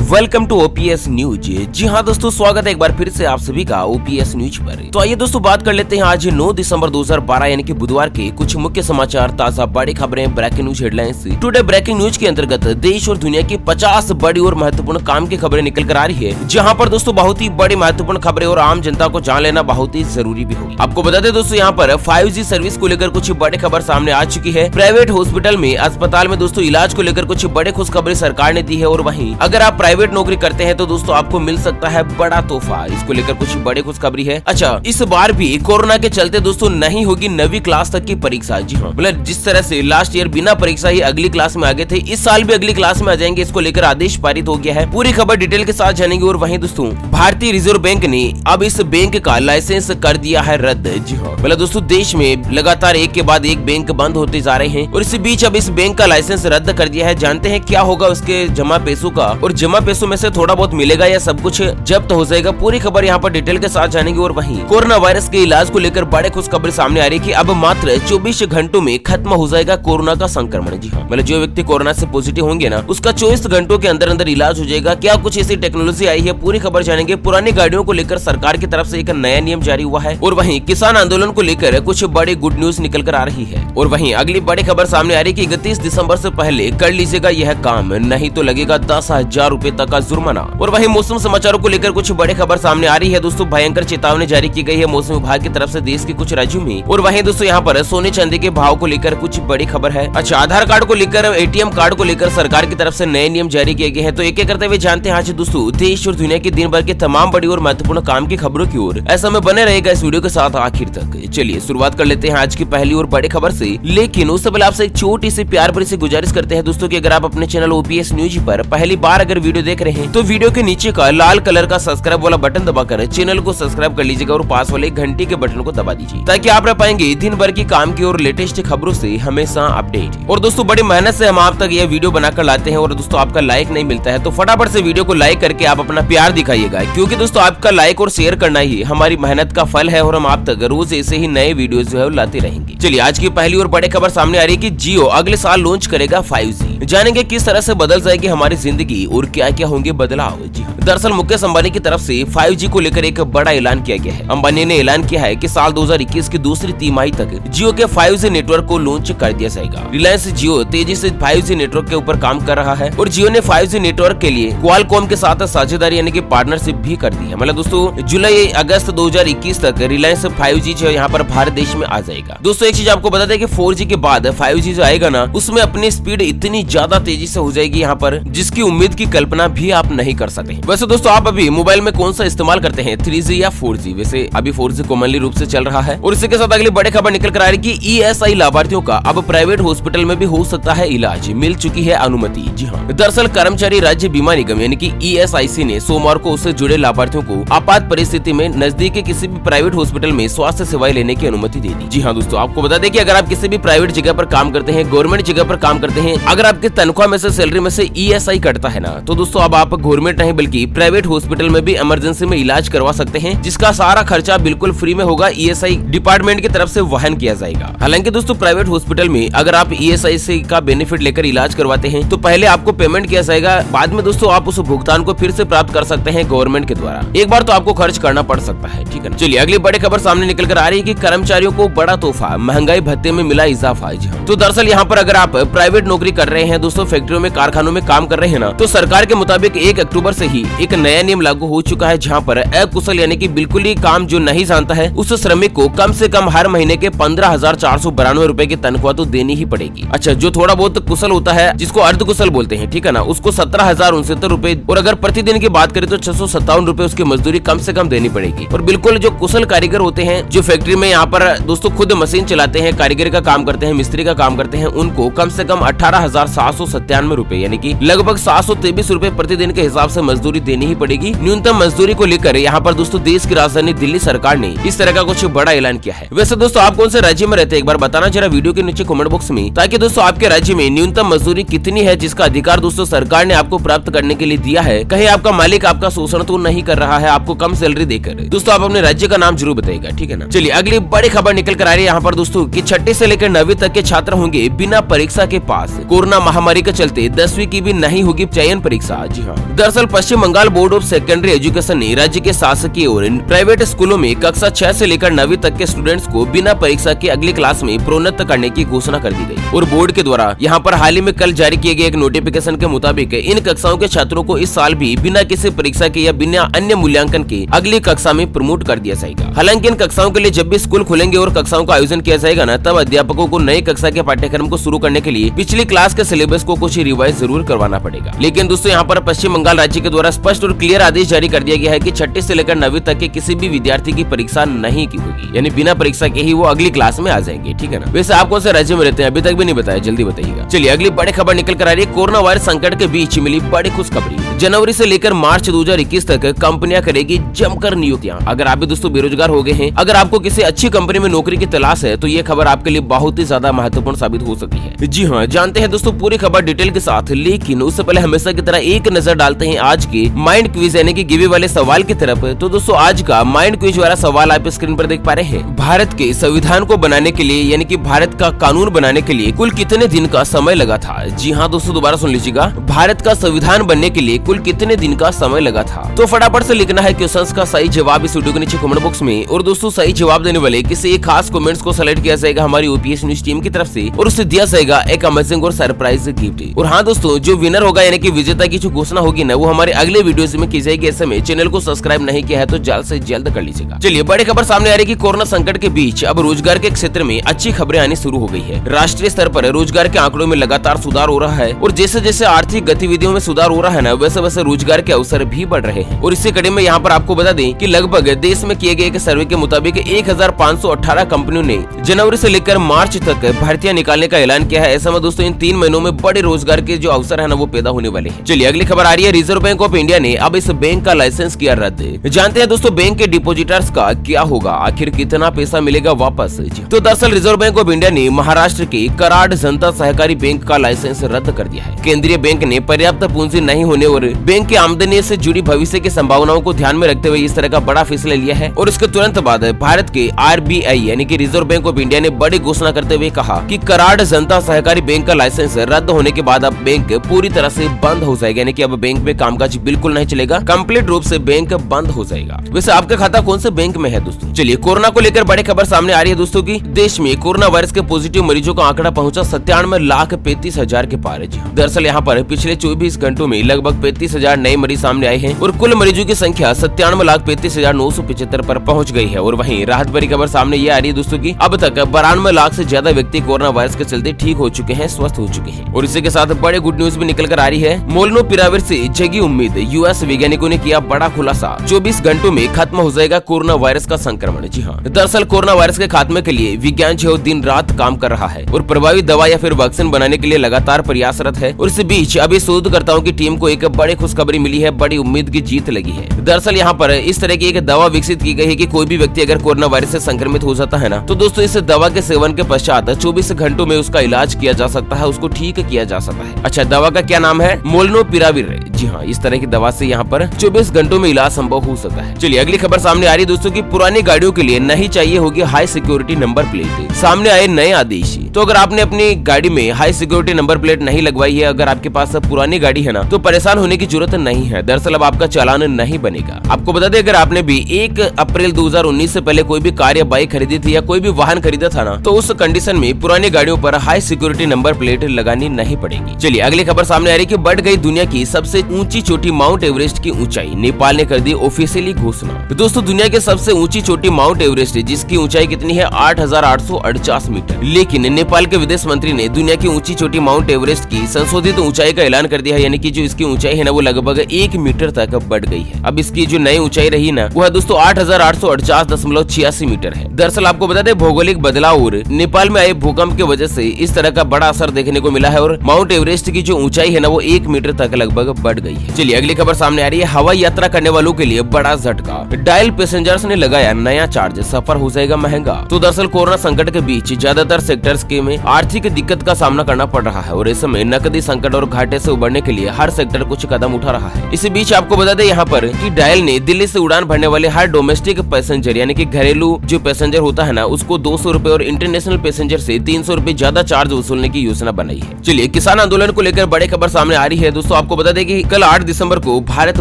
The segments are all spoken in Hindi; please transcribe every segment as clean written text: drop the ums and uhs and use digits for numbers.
Welcome to OPS news. जी हाँ दोस्तों, स्वागत है एक बार फिर से आप सभी का ओपीएस न्यूज पर। तो आइए दोस्तों बात कर लेते हैं आज 9 दिसंबर 2012 यानी कि बुधवार के कुछ मुख्य समाचार, ताजा बड़ी खबरें, breaking news headlines. Today breaking news के अंतर्गत देश और दुनिया की 50 बड़ी और महत्वपूर्ण काम की खबरें निकल कर आ रही है, जहाँ पर दोस्तों बहुत ही बड़ी महत्वपूर्ण खबरें और आम जनता को जान लेना बहुत ही जरूरी भी होगी। आपको बता दें दोस्तों, यहाँ पर 5G सर्विस को लेकर कुछ बड़ी खबर सामने आ चुकी है। प्राइवेट हॉस्पिटल में, अस्पताल में दोस्तों इलाज को लेकर कुछ बड़े खुशखबरी सरकार ने दी है। और वहीं अगर आप प्राइवेट नौकरी करते हैं तो दोस्तों आपको मिल सकता है बड़ा तोहफा। इसको लेकर कुछ बड़े खुशखबरी है। अच्छा, इस बार भी कोरोना के चलते दोस्तों नहीं होगी 9वीं क्लास तक की परीक्षा। जी हाँ, मतलब जिस तरह से लास्ट ईयर बिना परीक्षा ही अगली क्लास में आ गए थे, इस साल भी अगली क्लास में आ जाएंगे। इसको लेकर आदेश पारित हो गया है। पूरी खबर डिटेल के साथ जानेंगे। और वहीं दोस्तों भारतीय रिजर्व बैंक ने अब इस बैंक का लाइसेंस कर दिया है रद्द। जी हाँ, मतलब दोस्तों देश में लगातार एक के बाद एक बैंक बंद होते जा रहे हैं और इसी बीच अब इस बैंक का लाइसेंस रद्द कर दिया है। जानते हैं क्या होगा उसके जमा पैसों का, और जमा पैसों में से थोड़ा बहुत मिलेगा या सब कुछ जब्त हो जाएगा। पूरी खबर यहाँ पर डिटेल के साथ जानेंगे। और वहीं कोरोना वायरस के इलाज को लेकर बड़े खुशखबरी सामने आ रही है कि अब मात्र 24 घंटों में खत्म हो जाएगा कोरोना का संक्रमण। जी हाँ, मतलब जो व्यक्ति कोरोना से पॉजिटिव होंगे ना, उसका 24 घंटों के अंदर अंदर इलाज हो जाएगा। क्या कुछ ऐसी टेक्नोलॉजी आई है, पूरी खबर जानेंगे। पुरानी गाड़ियों को लेकर सरकार की तरफ से एक नया नियम जारी हुआ है। और वहीं किसान आंदोलन को लेकर कुछ बड़ी गुड न्यूज निकल कर आ रही है। और वहीं अगली बड़ी खबर सामने आ रही है कि 31 दिसंबर से पहले कर लीजिएगा यह काम, नहीं तो लगेगा 10,000 रूपए तक का जुर्माना। और वहीं मौसम समाचारों को लेकर कुछ बड़ी खबर सामने आ रही है। दोस्तों भयंकर चेतावनी जारी की गई है मौसम विभाग की तरफ से देश के कुछ राज्यों में। और वहीं दोस्तों यहाँ पर सोने चांदी के भाव को लेकर कुछ बड़ी खबर है। अच्छा, आधार कार्ड को लेकर, एटीएम कार्ड को लेकर सरकार की तरफ से नए नियम जारी किए गए हैं। तो एक एक करते हुए जानते हैं आज दोस्तों देश और दुनिया की दिन भर के तमाम बड़ी और महत्वपूर्ण काम की खबरों की ओर। ऐसा में बने रहेगा इस वीडियो के साथ आखिर तक। चलिए शुरुआत कर लेते हैं आज की पहली और बड़ी खबर से। लेकिन उससे पहले आपसे एक छोटी सी प्यार भरी सी गुजारिश करते हैं दोस्तों कि अगर आप अपने चैनल ओपीएस न्यूज पर पहली बार अगर वीडियो देख रहे हैं तो वीडियो के नीचे का लाल कलर का सब्सक्राइब वाला बटन दबाकर चैनल को सब्सक्राइब कर लीजिएगा और पास वाले घंटी के बटन को दबा दीजिए, ताकि आप रह पाएंगे दिन भर की काम की और लेटेस्ट खबरों से हमेशा अपडेट। और दोस्तों बड़ी मेहनत से हम आप तक ये वीडियो बनाकर लाते हैं और दोस्तों आपका लाइक नहीं मिलता है तो फटाफट से वीडियो को लाइक करके आप अपना प्यार दिखाइएगा, क्योंकि दोस्तों आपका लाइक और शेयर करना ही हमारी मेहनत का फल है और हम आप तक रोज ऐसे ही नए वीडियो जो है लाते रहेंगे। चलिए आज की पहली और बड़ी खबर सामने आ रही है कि जियो अगले साल लॉन्च करेगा 5G। जानेंगे किस तरह से बदल जाएगी हमारी जिंदगी और क्या क्या होंगे बदलाव। जी दरअसल मुकेश अंबानी की तरफ से 5G को लेकर एक बड़ा ऐलान किया गया है। अंबानी ने ऐलान किया है कि साल 2021 की दूसरी तिमाही तक जियो के 5G नेटवर्क को लॉन्च कर दिया जाएगा। रिलायंस जियो तेजी से 5G नेटवर्क के ऊपर काम कर रहा है और जियो ने 5G नेटवर्क के लिए क्वालकॉम के साथ साझेदारी यानी कि पार्टनरशिप भी कर दी है। मतलब दोस्तों जुलाई अगस्त 2021 तक रिलायंस 5G जो यहाँ पर भारत देश में आ जाएगा। दोस्तों एक चीज आपको बता दें कि 4G के बाद 5G जो आएगा ना, उसमें अपनी स्पीड इतनी ज्यादा तेजी से हो जाएगी यहाँ पर, जिसकी उम्मीद की कल्पना भी आप नहीं कर सकते। वैसे दोस्तों आप अभी मोबाइल में कौन सा इस्तेमाल करते हैं, 3G या 4G? वैसे अभी 4G कॉमनली रूप से चल रहा है। और इसी के साथ अगली बड़ी खबर निकल कर आ रही है कि ESI लाभार्थियों का अब प्राइवेट हॉस्पिटल में भी हो सकता है इलाज, मिल चुकी है अनुमति। जी हाँ, दरअसल कर्मचारी राज्य बीमा निगम यानी कि ESIC ने सोमवार को उससे जुड़े लाभार्थियों को आपात परिस्थिति में नजदीक के किसी भी प्राइवेट हॉस्पिटल में स्वास्थ्य सेवाएं लेने की अनुमति दे दी। जी हाँ दोस्तों, आपको बता दें कि अगर आप किसी भी प्राइवेट जगह पर काम करते हैं, गवर्नमेंट जगह पर काम करते हैं, अगर आपकी तनख्वाह में से, सैलरी में से ESI कटता है ना, तो दोस्तों अब आप गवर्नमेंट नहीं बल्कि प्राइवेट हॉस्पिटल में भी इमरजेंसी में इलाज करवा सकते हैं, जिसका सारा खर्चा बिल्कुल फ्री में होगा। ESI डिपार्टमेंट की तरफ से वहन किया जाएगा। हालांकि दोस्तों प्राइवेट हॉस्पिटल में अगर आप ESI का बेनिफिट लेकर इलाज करवाते हैं तो पहले आपको पेमेंट किया जाएगा, बाद में दोस्तों आप उस भुगतान को फिर से प्राप्त कर सकते हैं गवर्नमेंट के द्वारा। एक बार तो आपको खर्च करना पड़ सकता है, ठीक है ना। चलिए अगली बड़ी खबर सामने निकल कर आ रही है कि कर्मचारियों को बड़ा तोहफा, महंगाई भत्ते में मिला इजाफा। तो दरअसल यहाँ पर अगर आप प्राइवेट नौकरी कर रहे हैं दोस्तों, फैक्ट्रियों में, कारखानों में काम कर रहे हैं ना, तो सरकार के मुताबिक 1 अक्टूबर से ही एक नया नियम लागू हो चुका है, जहाँ पर अकुशल यानी कि बिल्कुल ही काम जो नहीं जानता है उस श्रमिक को कम से कम हर महीने के 15,492 रूपए की तनख्वाह तो देनी ही पड़ेगी। अच्छा, जो थोड़ा बहुत कुशल होता है, जिसको अर्धकुशल बोलते हैं, ठीक है ना, उसको 17,069 रूपए, और अगर प्रतिदिन की बात करें तो 657 रूपए उसकी मजदूरी कम से कम देनी पड़ेगी। और बिल्कुल जो कुशल कारीगर होते हैं, जो फैक्ट्री में यहाँ पर दोस्तों खुद मशीन चलाते हैं, कारीगर का काम करते हैं, मिस्त्री का काम करते हैं, उनको कम से कम 18,797 रूपए यानी कि लगभग 723 रूपए प्रतिदिन के हिसाब से मजदूरी देनी ही पड़ेगी। न्यूनतम मजदूरी को लेकर यहाँ पर दोस्तों देश की राजधानी दिल्ली सरकार ने इस तरह का कुछ बड़ा ऐलान किया है। वैसे दोस्तों आप कौन से राज्य में रहते हैं, एक बार बताना जरा वीडियो के नीचे कमेंट बॉक्स में, ताकि दोस्तों आपके राज्य में न्यूनतम मजदूरी कितनी है, जिसका अधिकार दोस्तों सरकार ने आपको प्राप्त करने के लिए दिया है। कहीं आपका मालिक आपका शोषण तो नहीं कर रहा है आपको कम सैलरी देकर। दोस्तों आप अपने राज्य का नाम जरूर बताइएगा, ठीक है ना। चलिए अगली बड़ी खबर निकल कर आ रही है यहाँ पर दोस्तों कि 6ठी से लेकर 9वीं तक के छात्र होंगे बिना परीक्षा के पास। कोरोना महामारी के चलते 10वीं की भी नहीं होगी चयन परीक्षा। साथ। जी हाँ, दरअसल Paschim Bangal board of secondary education ने राज्य के शासकीय और प्राइवेट स्कूलों में कक्षा 6 से लेकर 9वीं तक के स्टूडेंट्स को बिना परीक्षा के अगली क्लास में प्रोन्नत करने की घोषणा कर दी गई। और बोर्ड के द्वारा यहाँ पर हाल ही में कल जारी किए गए एक नोटिफिकेशन के मुताबिक इन कक्षाओं के छात्रों को इस साल भी बिना किसी परीक्षा के या बिना अन्य मूल्यांकन के अगली कक्षा में प्रमोट कर दिया जाएगा। हालांकि इन कक्षाओं के लिए जब भी स्कूल खुलेंगे और कक्षाओं का आयोजन किया जाएगा ना, तब अध्यापकों को नई कक्षा के पाठ्यक्रम को शुरू करने के लिए पिछली क्लास के सिलेबस को कुछ रिवाइज जरूर करवाना पड़ेगा। लेकिन दोस्तों यहाँ पर पश्चिम बंगाल राज्य के द्वारा स्पष्ट और क्लियर आदेश जारी कर दिया गया है कि 6ठी से लेकर 9वीं तक के किसी भी विद्यार्थी की परीक्षा नहीं की होगी, यानी बिना परीक्षा के ही वो अगली क्लास में आ जाएंगे। ठीक है ना। वैसे आप कौन से राज्य में रहते हैं अभी तक भी नहीं बताया, जल्दी बताइएगा। चलिए अगली बड़ी खबर निकल कर आ रही है। कोरोना वायरस संकट के बीच मिली बड़ी खुशखबरी। जनवरी से लेकर मार्च 2021 तक कंपनियां करेगी जमकर नियुक्तियां। अगर आप भी दोस्तों बेरोजगार हो गए हैं, अगर आपको किसी अच्छी कंपनी में नौकरी की तलाश है, तो ये खबर आपके लिए बहुत ही ज्यादा महत्वपूर्ण साबित हो सकती है। जी हाँ, जानते हैं दोस्तों पूरी खबर डिटेल के साथ, लेकिन उससे पहले हमेशा की तरह एक नजर डालते हैं आज के माइंड क्विज यानी कि गिवे वाले सवाल की तरफ। तो दोस्तों आज का माइंड क्विज वाला सवाल आप स्क्रीन पर देख पा रहे हैं। भारत के संविधान को बनाने के लिए यानी कि भारत का कानून बनाने के लिए कुल कितने दिन का समय लगा था? जी हाँ दोस्तों, दोबारा सुन लीजिएगा। भारत का संविधान बनने के लिए कुल कितने दिन का समय लगा था? तो फटाफट से लिखना है क्वेश्चंस का सही जवाब इस वीडियो के नीचे कमेंट बॉक्स में। और दोस्तों सही जवाब देने वाले किसी एक खास कमेंट्स को सेलेक्ट किया जाएगा हमारी ओपीएस न्यूज टीम की तरफ से, और उसे दिया जाएगा एक अमेजिंग और सरप्राइज गिफ्ट। और हाँ दोस्तों, जो विनर होगा यानी कि विजेता की जो घोषणा होगी ना, वो हमारे अगले वीडियोस में की जाएगी। ऐसे में चैनल को सब्सक्राइब नहीं किया है तो जल्द से जल्द कर लीजिएगा। चलिए बड़ी खबर सामने आ रही है कि कोरोना संकट के बीच अब रोजगार के क्षेत्र में अच्छी खबरें आनी शुरू हो गई है। राष्ट्रीय स्तर पर रोजगार के आंकड़ों में लगातार सुधार हो रहा है, और जैसे जैसे आर्थिक गतिविधियों में सुधार हो रहा है ना, वैसे वैसे रोजगार के अवसर भी बढ़ रहे हैं। और इसी कड़ी में यहाँ पर आपको बता दें कि लगभग देश में किए गए एक सर्वे के मुताबिक 1518 कंपनियों ने जनवरी से लेकर मार्च तक भर्तियां निकालने का ऐलान किया है। ऐसा में दोस्तों इन 3 महीनों में बड़े रोजगार के जो अवसर है ना, वो पैदा होने वाले हैं। चलिए अगली खबर आ रही है। रिजर्व बैंक ऑफ इंडिया ने अब इस बैंक का लाइसेंस किया रद्द। जानते हैं दोस्तों बैंक के डिपोजिटर्स का क्या होगा, आखिर कितना पैसा मिलेगा वापस? तो दरअसल रिजर्व बैंक ऑफ इंडिया ने महाराष्ट्र के कराड़ जनता सहकारी बैंक का लाइसेंस रद्द कर दिया है। केंद्रीय बैंक ने पर्याप्त पूंजी नहीं होने और बैंक की आमदनी से जुड़ी भविष्य की संभावनाओं को ध्यान में रखते हुए इस तरह का बड़ा फैसला लिया है। और इसके तुरंत बाद भारत के आरबीआई यानी कि रिजर्व बैंक ऑफ इंडिया ने बड़ी घोषणा करते हुए कहा कि कराड़ जनता सहकारी बैंक का लाइसेंस रद्द होने के बाद अब बैंक पूरी तरह से बंद हो जाएगा, यानी कि अब बैंक में कामकाज बिल्कुल नहीं चलेगा, कंप्लीट रूप से बैंक बंद हो जाएगा। वैसे आपका खाता कौन से बैंक में है दोस्तों? चलिए कोरोना को लेकर बड़ी खबर सामने आ रही है दोस्तों की देश में कोरोना वायरस के पॉजिटिव मरीजों का आंकड़ा पहुंचा 97,35,000 के पार। दरअसल यहाँ पर पिछले 24 घंटों में लगभग 35,000 नए मरीज सामने आए हैं और कुल मरीजों की संख्या 97,35,975 पर पहुंच गई है। और वहीं राहत भरी खबर सामने ये आ रही है दोस्तों की अब तक 92 लाख से ज्यादा व्यक्ति कोरोना वायरस के चलते ठीक हो चुके हैं, स्वस्थ हो चुके हैं। और इसी के साथ बड़े गुड न्यूज भी निकल कर आ रही है। मोल्नोपिराविर से जगी उम्मीद, यूएस वैज्ञानिकों ने किया बड़ा खुलासा, 24 घंटों में खत्म हो जाएगा कोरोना वायरस का संक्रमण। जी हाँ, दरअसल कोरोना वायरस के खात्मे के लिए विज्ञान जो दिन रात काम कर रहा है और प्रभावी दवा या फिर वैक्सीन बनाने के लिए लगातार प्रयासरत है। और इस बीच अभी शोधकर्ताओं की टीम को एक बड़ी खुशखबरी मिली है, बड़ी उम्मीद की जीत लगी है। दरअसल यहाँ पर इस तरह की एक दवा विकसित की गई है कि कोई भी व्यक्ति अगर कोरोना वायरस से संक्रमित हो जाता है ना, तो दोस्तों इस दवा के सेवन के पश्चात 24 घंटों में उसका इलाज किया जा सकता है, उसको ठीक किया जा सकता है। अच्छा, दवा का क्या नाम है? मोल्नोपिराविर। जी हाँ, इस तरह की दवा से यहाँ पर 24 घंटों में इलाज संभव हो सकता है। चलिए अगली खबर सामने आ रही है दोस्तों की पुरानी गाड़ियों के लिए नहीं चाहिए होगी हाई सिक्योरिटी नंबर प्लेट। सामने आए नए आदेश। तो अगर आपने अपनी गाड़ी में हाई सिक्योरिटी नंबर प्लेट नहीं लगवाई है, अगर आपके पास पुरानी गाड़ी है ना, तो परेशान होने की जरूरत नहीं है। दरअसल अब आपका चालान नहीं बनेगा। आपको बता दें अगर आपने भी 1 अप्रैल 2019 से पहले कोई भी कार या बाइक खरीदी थी या कोई भी वाहन खरीदा था ना, तो उस कंडीशन में पुरानी गाड़ियों पर हाई सिक्योरिटी नंबर प्लेट लगानी नहीं पड़ेगी। चलिए अगली खबर सामने आ रही है कि बढ़ गई दुनिया की सबसे ऊंची चोटी माउंट एवरेस्ट की ऊंचाई। नेपाल ने कर दी ऑफिशियली घोषणा। तो दोस्तों दुनिया की सबसे ऊंची चोटी माउंट एवरेस्ट जिसकी ऊंचाई कितनी है 8,849 मीटर। लेकिन नेपाल के विदेश मंत्री ने दुनिया की ऊंची चोटी माउंट एवरेस्ट की संशोधित ऊंचाई का ऐलान कर दिया है, यानी कि जो इसकी ऊंचाई है ना वो लगभग 1 मीटर तक बढ़ गई है। अब इसकी जो नई ऊंचाई रही ना वो है दोस्तों 8,848.86 मीटर है। दरअसल आपको बता दें भौगोलिक बदलाव और नेपाल में आए भूकंप की वजह से इस तरह का बड़ा असर देखने को मिला है और माउंट एवरेस्ट की जो ऊंचाई है ना वो 1 मीटर तक लगभग बढ़ गई है। चलिए अगली खबर सामने आ रही है। हवाई यात्रा करने वालों के लिए बड़ा झटका, डायल पैसेंजर्स ने लगाया नया चार्ज, सफर हो जाएगा महंगा। तो दरअसल कोरोना संकट के बीच ज्यादातर सेक्टर्स के में आर्थिक दिक्कत का सामना करना पड़ रहा है और इस समय नकदी संकट और घाटे से उबरने के लिए हर सेक्टर कुछ कदम उठा रहा है। इसी बीच आपको बता दें यहाँ पर कि डायल ने दिल्ली से उड़ान भरने वाले हर डोमेस्टिक पैसेंजर यानी कि घरेलू जो पैसेंजर होता है ना उसको 200 रुपए और इंटरनेशनल पैसेंजर से 300 रुपए ज्यादा चार्ज वसूलने की योजना बनाई है। चलिए किसान आंदोलन को लेकर बड़ी खबर सामने आ रही है दोस्तों। आपको बता दें कि कल 8 दिसंबर को भारत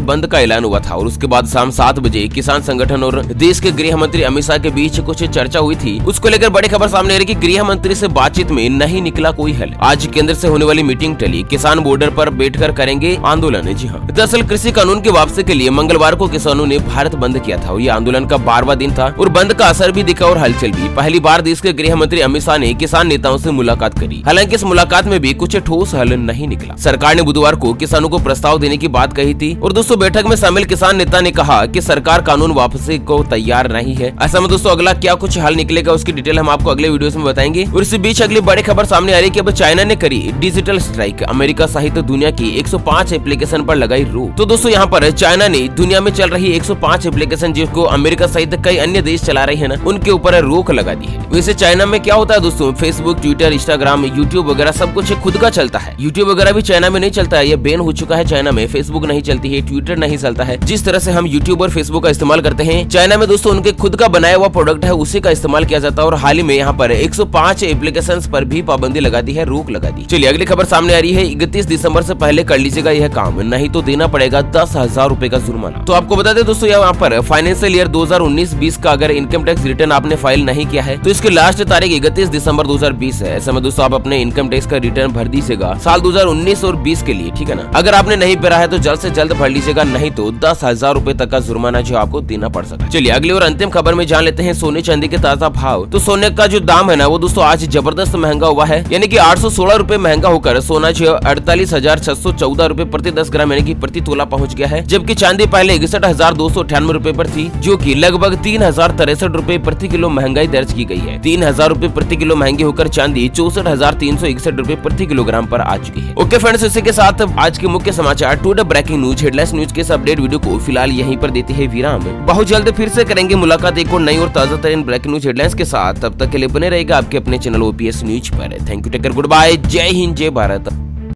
बंद का ऐलान हुआ था और उसके बाद शाम 7 बजे किसान संगठन और देश के गृह मंत्री अमित शाह के बीच कुछ चर्चा हुई थी। उसको लेकर बड़ी खबर सामने आ रही कि गृह मंत्री से बातचीत में नहीं निकला कोई हल। आज केंद्र से होने वाली मीटिंग टली, किसान बॉर्डर पर बैठकर करेंगे आंदोलन। जी हाँ, दरअसल कृषि कानून की वापसी के लिए मंगलवार को किसानों ने भारत बंद किया था और ये आंदोलन का 12वां दिन था और बंद का असर भी दिखा और हलचल भी। पहली बार देश के गृह मंत्री अमित शाह ने किसान नेताओं से मुलाकात करी। हालांकि इस मुलाकात में भी कुछ ठोस हल नहीं निकला। सरकार ने बुधवार को किसानों को प्रस्ताव देने की बात कही थी और दोस्तों बैठक में शामिल किसान नेता ने कहा कि सरकार कानून वापसी को तैयार नहीं है। ऐसा में दोस्तों अगला क्या कुछ हल निकलेगा उसकी डिटेल हम आपको अगले वीडियोस में बताएंगे। और इसी बीच अगली बड़ी खबर सामने आ रही है कि अब चाइना ने करी डिजिटल स्ट्राइक, अमेरिका सहित दुनिया की 105 एप्लीकेशन पर लगाई रोक। तो दोस्तों यहाँ पर चाइना ने दुनिया में चल रही 105 एप्लीकेशन जिसको अमेरिका सहित कई अन्य देश चला रहे हैं ना, उनके ऊपर रोक लगा दी है। वैसे चाइना में क्या होता है दोस्तों, फेसबुक, ट्विटर, इंस्टाग्राम, यूट्यूब वगैरह सब कुछ खुद का चलता है। यूट्यूब वगैरह भी चाइना में नहीं चलता है, ये बैन हो चुका है चाइना में। फेसबुक नहीं चलती है, ट्विटर नहीं चलता है। जिस तरह से हम यूट्यूब और फेसबुक का इस्तेमाल करते हैं, चाइना में दोस्तों उनके खुद का बनाया हुआ प्रोडक्ट है, उसी का इस्तेमाल किया जाता है। और हाल ही में यहाँ पर 105 एप्लीकेशंस पर भी पाबंदी लगा दी है, रोक लगा दी। चलिए अगली खबर सामने आ रही है, 31 दिसंबर से पहले कर लीजिएगा यह काम, नहीं तो देना पड़ेगा 10,000 रूपए का जुर्माना। तो आपको बता दें दोस्तों यहाँ पर फाइनेंशियल ईयर 2019-20 का अगर इनकम टैक्स रिटर्न आपने फाइल नहीं किया है तो इसकी लास्ट तारीख 31 दिसंबर 2020 है। ऐसे में दोस्तों आप अपने इनकम टैक्स का रिटर्न भर दीजिएगा साल 2019 और 20 के लिए, ठीक है ना। अगर आपने नहीं भरा है तो जल्द से जल्द भर लीजिएगा, नहीं तो 10,000 रूपए तक का जुर्माना जो आपको देना पड़ सकता है। चलिए अगली और अंतिम खबर में जान लेते हैं सोने चांदी के ताजा भाव। तो सोने का जो दाम है ना वो दोस्तों आज जबरदस्त महंगा हुआ है, यानी कि 816 रूपए महंगा होकर सोना जो 48,614 रूपए प्रति 10 ग्राम यानी कि प्रति तोला पहुंच गया है। जबकि चांदी पहले 61,298 रूपए पर थी, जो कि लगभग 3,063 रूपए प्रति किलो महंगाई दर्ज की गई है। 3,000 रूपए प्रति किलो महंगी होकर चांदी 64,361 रूपए प्रति किलोग्राम पर आ चुकी है। ओके फ्रेंड्स, इसी के साथ आज के मुख्य समाचार to the breaking news headlines news के इस अपडेट वीडियो को फिलहाल यहीं पर देते हैं विराम। बहुत जल्द फिर से करेंगे मुलाकात एक और नई और ताजा तरीन ब्रेकिंग न्यूज हेडलाइंस के साथ। तब तक के लिए बने रहेगा आपके अपने चैनल ओपीएस न्यूज पर। Thank you, take care, good bye, जय हिंद, जय भारत।